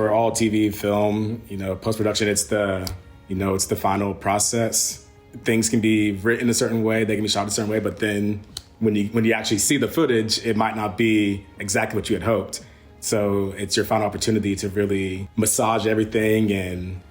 For all TV, film, post-production, it's the final process. Things can be written a certain way, they can be shot a certain way, but then when you actually see the footage, it might not be exactly what you had hoped. So it's your final opportunity to really massage everything and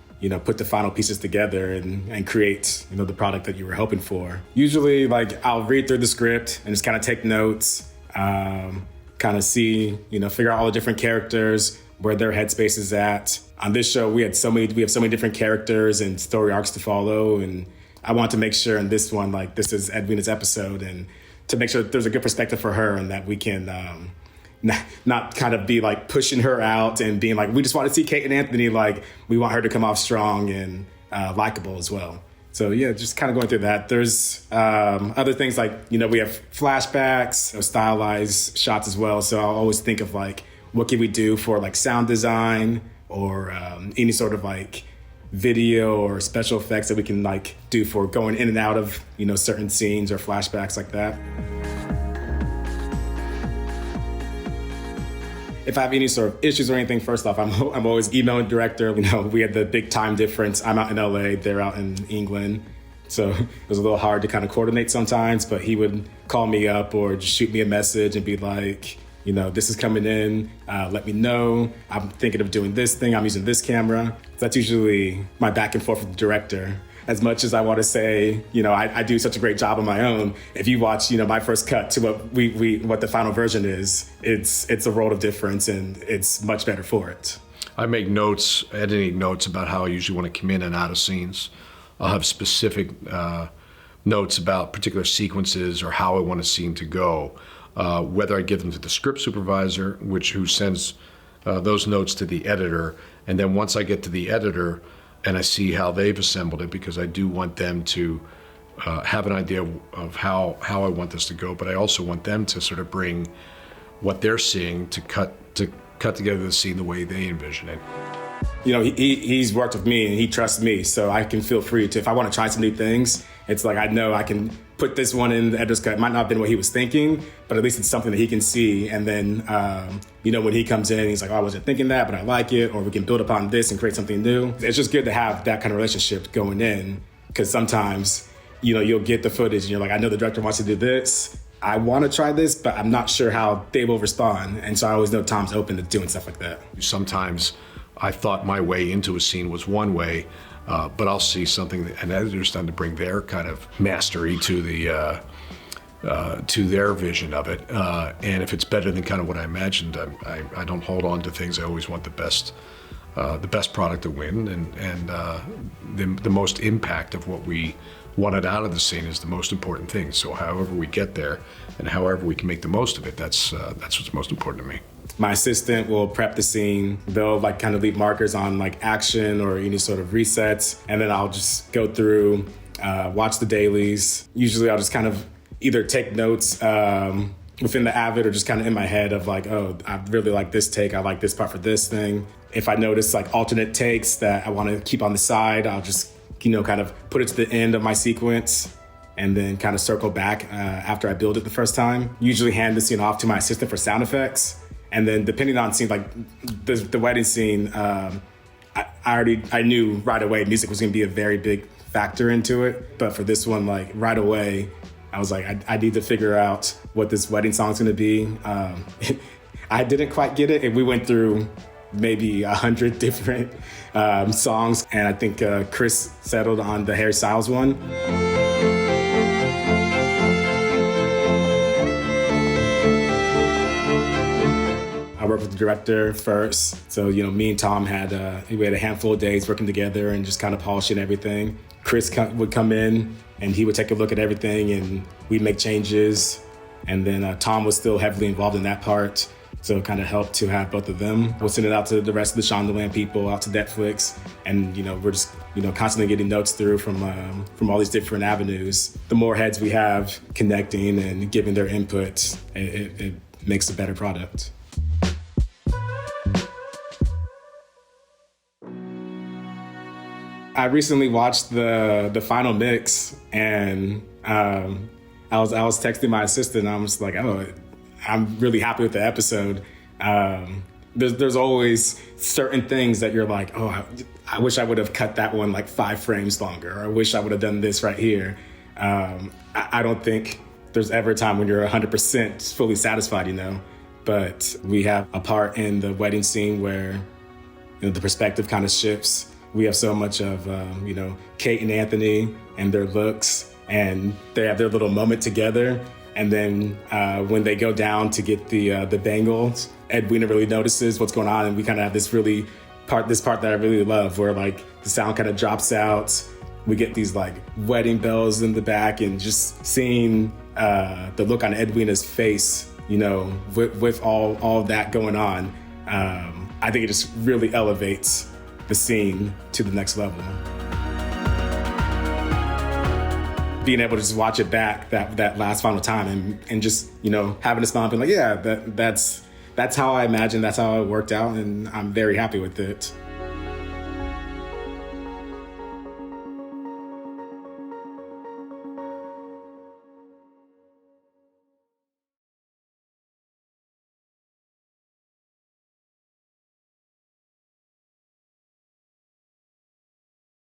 put the final pieces together and create, the product that you were hoping for. Usually, I'll read through the script and just kind of take notes, kind of see, figure out all the different characters, where their headspace is at. On this show, we have so many different characters and story arcs to follow, and I want to make sure in this one, this is Edwina's episode, and to make sure that there's a good perspective for her and that we can not kind of be pushing her out and being we just want to see Kate and Anthony, we want her to come off strong and likable as well. So yeah, just kind of going through that. There's other things we have flashbacks, stylized shots as well. So I'll always think of what can we do for sound design or any sort of video or special effects that we can do for going in and out of certain scenes or flashbacks like that. If I have any sort of issues or anything, first off, I'm always emailing the director. We had the big time difference. I'm out in LA, they're out in England. So it was a little hard to kind of coordinate sometimes, but he would call me up or just shoot me a message and be like, this is coming in, let me know. I'm thinking of doing this thing, I'm using this camera. That's usually my back and forth with the director. As much as I want to say, I do such a great job on my own, if you watch, my first cut to what the final version is, it's a world of difference and it's much better for it. I make editing notes about how I usually want to come in and out of scenes. I'll have specific notes about particular sequences or how I want a scene to go. Whether I give them to the script supervisor, who sends those notes to the editor, and then once I get to the editor and I see how they've assembled it, because I do want them to have an idea of how I want this to go, but I also want them to sort of bring what they're seeing to cut together the scene the way they envision it. He's worked with me and he trusts me, so I can feel free to, if I want to try some new things, it's I know I can put this one in the editor's cut. It might not have been what he was thinking, but at least it's something that he can see. And then, when he comes in, he's like, oh, I wasn't thinking that, but I like it, or we can build upon this and create something new. It's just good to have that kind of relationship going in, because sometimes, you'll get the footage and you're like, I know the director wants to do this. I want to try this, but I'm not sure how they will respond. And so I always know Tom's open to doing stuff like that. Sometimes I thought my way into a scene was one way, but I'll see something that an editor's done to bring their kind of mastery to their vision of it. And if it's better than kind of what I imagined, I don't hold on to things. I always want the best product to win, and the most impact of what we wanted out of the scene is the most important thing. So however we get there and however we can make the most of it, that's what's most important to me. My assistant will prep the scene. They'll kind of leave markers on action or any sort of resets. And then I'll just go through, watch the dailies. Usually I'll just kind of either take notes within the Avid or just kind of in my head of oh, I really like this take. I like this part for this thing. If I notice alternate takes that I want to keep on the side, I'll just, kind of put it to the end of my sequence and then kind of circle back after I build it the first time. Usually hand the scene off to my assistant for sound effects. And then depending on scene, the wedding scene, I knew right away music was going to be a very big factor into it. But for this one, right away, I was I need to figure out what this wedding song is going to be. I didn't quite get it. And we went through maybe 100 different songs. And I think Chris settled on the Harry Styles one. I worked with the director first. So, me and Tom we had a handful of days working together and just kind of polishing everything. Chris would come in and he would take a look at everything and we'd make changes. And then Tom was still heavily involved in that part. So it kind of helped to have both of them. We'll send it out to the rest of the Shondaland people, out to Netflix. And, we're just, constantly getting notes through from all these different avenues. The more heads we have connecting and giving their input, it makes a better product. I recently watched the final mix, and I was texting my assistant. And I was like, "Oh, I'm really happy with the episode." there's always certain things that you're like, oh, I wish I would have cut that one like 5 frames longer, or I wish I would have done this right here. I don't think there's ever a time when you're 100% fully satisfied, you know. But we have a part in the wedding scene where, you know, the perspective kind of shifts. We have so much of, you know, Kate and Anthony and their looks, and they have their little moment together. And then when they go down to get the bangles, Edwina really notices what's going on, and we kind of have this part that I really love, where like the sound kind of drops out. We get these like wedding bells in the back, and just seeing the look on Edwina's face, you know, with all that going on, I think it just really elevates the scene to the next level. Being able to just watch it back that last final time and just, you know, having a smile and being like, yeah, that's how I imagined, that's how it worked out, and I'm very happy with it.